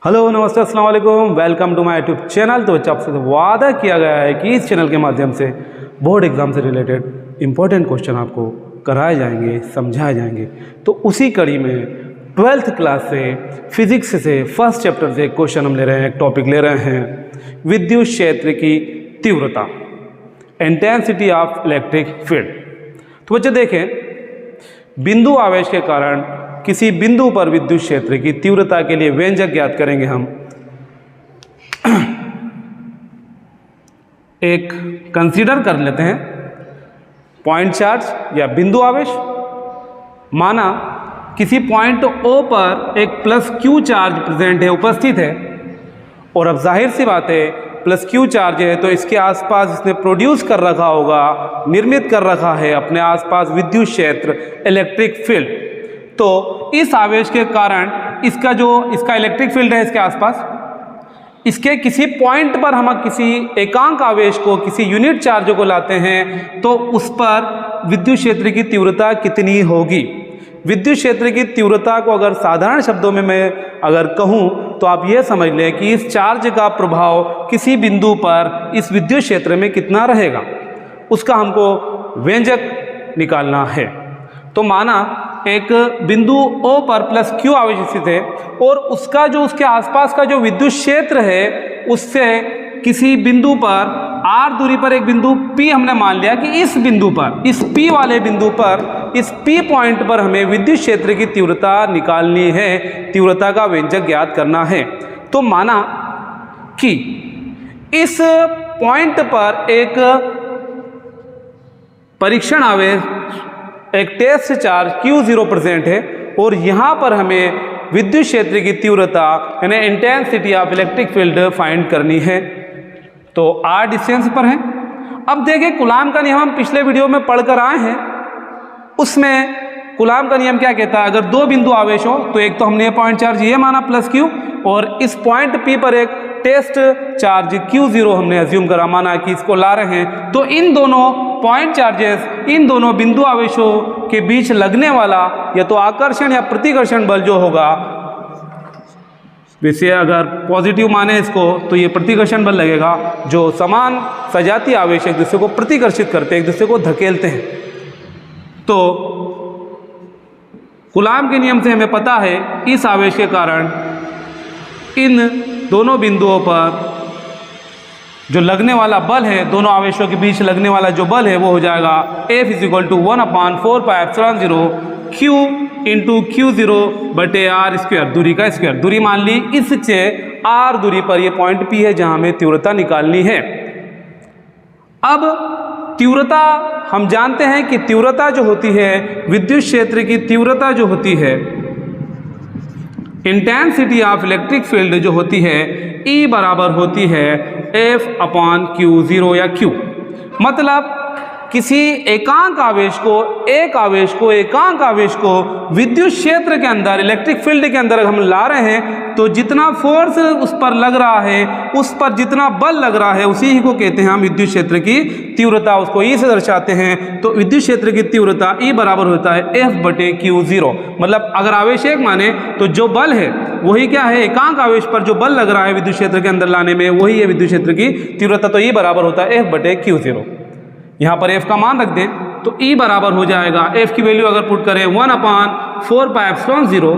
Hello नमस्ते अस्सलाम वालेकुम, welcome to my YouTube channel. तो बच्चा आपसे वादा किया गया है कि इस चैनल के माध्यम से बोर्ड एग्जाम से रिलेटेड इंपॉर्टेंट क्वेश्चन आपको कराए जाएंगे, समझाए जाएंगे। तो उसी कड़ी में 12th क्लास से फिजिक्स से फर्स्ट चैप्टर से क्वेश्चन हम ले रहे हैं, एक टॉपिक ले रहे हैं विद्युत क्षेत्र की तीव्रता, इंटेंसिटी ऑफ इलेक्ट्रिक फील्ड। तो बच्चे देखें, बिंदु आवेश के कारण किसी बिंदु पर विद्युत क्षेत्र की तीव्रता के लिए व्यंजक ज्ञात करेंगे हम। एक कंसीडर कर लेते हैं पॉइंट चार्ज या बिंदु आवेश। माना किसी पॉइंट O पर एक प्लस क्यू चार्ज प्रेजेंट है, उपस्थित है, और अब जाहिर सी बात है प्लस क्यू चार्ज है तो इसके आसपास इसने प्रोड्यूस कर रखा होगा, निर्मित कर रखा है अपने आसपास विद्युत क्षेत्र, इलेक्ट्रिक फील्ड। तो इस आवेश के कारण इसका इलेक्ट्रिक फील्ड है इसके आसपास, इसके किसी पॉइंट पर हम किसी एकांक आवेश को, किसी यूनिट चार्ज को लाते हैं तो उस पर विद्युत क्षेत्र की तीव्रता कितनी होगी। विद्युत क्षेत्र की तीव्रता को अगर साधारण शब्दों में मैं अगर कहूँ तो आप यह समझ लें कि इस चार्ज का प्रभाव किसी बिंदु पर इस विद्युत क्षेत्र में कितना रहेगा, उसका हमको व्यंजक निकालना है। तो माना एक बिंदु O पर प्लस क्यू आवेश स्थित है और उसके आसपास का जो विद्युत क्षेत्र है उससे किसी बिंदु पर r दूरी पर एक बिंदु P हमने मान लिया कि इस बिंदु पर, इस P वाले बिंदु पर, इस P पॉइंट पर हमें विद्युत क्षेत्र की तीव्रता निकालनी है, तीव्रता का व्यंजक ज्ञात करना है। तो माना कि इस पॉइंट पर एक परीक्षण आवेश, एक टेस्ट चार्ज Q0 प्रेजेंट है और यहाँ पर हमें विद्युत क्षेत्र की तीव्रता यानी intensity of electric field find करनी है। तो R डिस्टेंस पर है। अब देखिए कूलाम का नियम हम पिछले वीडियो में पढ़कर आए हैं, उसमें कूलाम का नियम क्या कहता है, अगर दो बिंदु आवेश हो तो एक तो हमने पॉइंट चार्ज ये माना प्लस Q और इस पॉइंट P पर एक टेस्ट चार्ज Q0 हमने अज्यूम करा, माना कि इसको ला रहे हैं। तो इन दोनों पॉइंट चार्जेस, इन दोनों बिंदु आवेशों के बीच लगने वाला या तो आकर्षण या प्रतिकर्षण बल जो होगा, वैसे अगर पॉजिटिव माने इसको तो ये प्रतिकर्षण बल लगेगा, जो समान सजातीय आवेश एक दूसरे को प्रतिकर्षित करते हैं, एक दूसरे को धकेलते हैं। तो कूलाम के नियम से हमें पता है इस आवेश के कारण इन दोनों बिंदुओं पर जो लगने वाला बल है, दोनों आवेशों के बीच लगने वाला जो बल है वो हो जाएगा F = 1/4πε0 Q × Q0/r², दूरी का स्क्वायर। दूरी मान ली, इससे r दूरी पर ये पॉइंट P है जहां हमें तीव्रता निकालनी है। अब तीव्रता हम जानते हैं कि तीव्रता जो होती है, विद्युत क्षेत्र की तीव्रता जो होती है, इंटेंसिटी ऑफ इलेक्ट्रिक फील्ड जो होती है, E बराबर होती है F/Q0 या Q। मतलब किसी एकांक आवेश को एकांक आवेश को विद्युत क्षेत्र के अंदर, इलेक्ट्रिक फील्ड के अंदर हम ला रहे हैं तो जितना फोर्स उस पर लग रहा है, उस पर जितना बल लग रहा है, उसी ही को कहते हैं हम विद्युत क्षेत्र की तीव्रता, उसको E से दर्शाते हैं। तो विद्युत क्षेत्र की तीव्रता E बराबर होता है F/Q0। मतलब अगर आवेश एक माने तो जो बल है वही क्या है, एकांक आवेश पर जो बल लग रहा है विद्युत क्षेत्र के अंदर लाने में, वही है विद्युत क्षेत्र की तीव्रता। तो E बराबर होता है F/Q0। यहाँ पर F का मान रख दें तो E बराबर हो जाएगा, F की वैल्यू अगर पुट करें 1/4πε0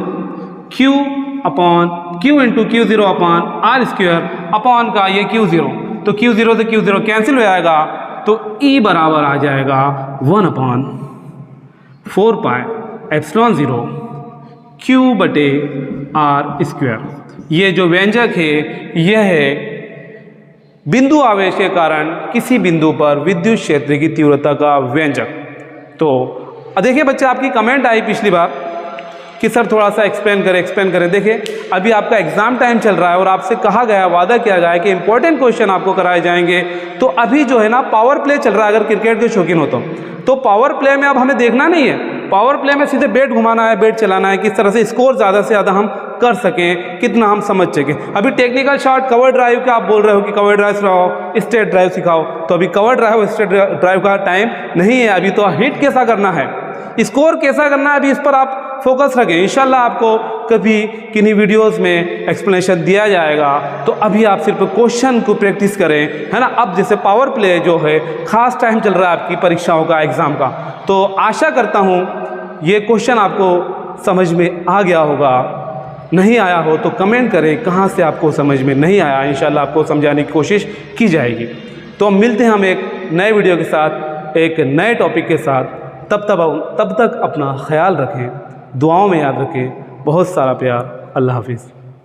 Q × Q0/r² अपॉन का ये Q0, तो Q0 से Q0 कैंसिल हो जाएगा, तो E बराबर आ जाएगा 1/4πε0 Q/r²। ये जो व्यंजक है यह है बिंदु आवेश के कारण किसी बिंदु पर विद्युत क्षेत्र की तीव्रता का व्यंजक। तो देखिए बच्चे, आपकी कमेंट आई पिछली बार कि सर थोड़ा सा एक्सप्लेन करें। देखिए अभी आपका एग्जाम टाइम चल रहा है और आपसे कहा गया, वादा किया गया है कि इंपॉर्टेंट क्वेश्चन आपको कराए जाएंगे। तो अभी जो है ना पावर प्ले चल रहा है, अगर क्रिकेट के शौकीन हो तो पावर प्ले में अब हमें देखना नहीं है, पावर प्ले में सीधे बैट घुमाना है, बैट चलाना है, किस तरह से स्कोर ज़्यादा से ज़्यादा हम कर सकें, कितना हम समझ सकें। अभी टेक्निकल शॉट कवर ड्राइव का आप बोल रहे हो कि कवर ड्राइव सिखाओ, स्ट्रेट ड्राइव सिखाओ, तो अभी कवर ड्राइव स्ट्रेट ड्राइव का टाइम नहीं है, अभी तो हिट कैसा करना है, स्कोर कैसा करना है, अभी इस पर आप फोकस रखें। इंशाल्लाह आपको कभी किन्हीं वीडियोस में एक्सप्लेनेशन दिया जाएगा, तो अभी आप सिर्फ क्वेश्चन को प्रैक्टिस करें, है ना। अब जैसे पावर प्ले जो है ख़ास टाइम चल रहा है आपकी परीक्षाओं का, एग्ज़ाम का, तो आशा करता हूँ ये क्वेश्चन आपको समझ में आ गया होगा। नहीं आया हो तो कमेंट करें कहाँ से आपको समझ में नहीं आया, इंशाल्लाह आपको समझाने की कोशिश की जाएगी। तो मिलते हैं हम एक नए वीडियो के साथ, एक नए टॉपिक के साथ। तब तक अपना ख्याल रखें, दुआओं में याद रखें। बहुत सारा प्यार। अल्लाह हाफिज़।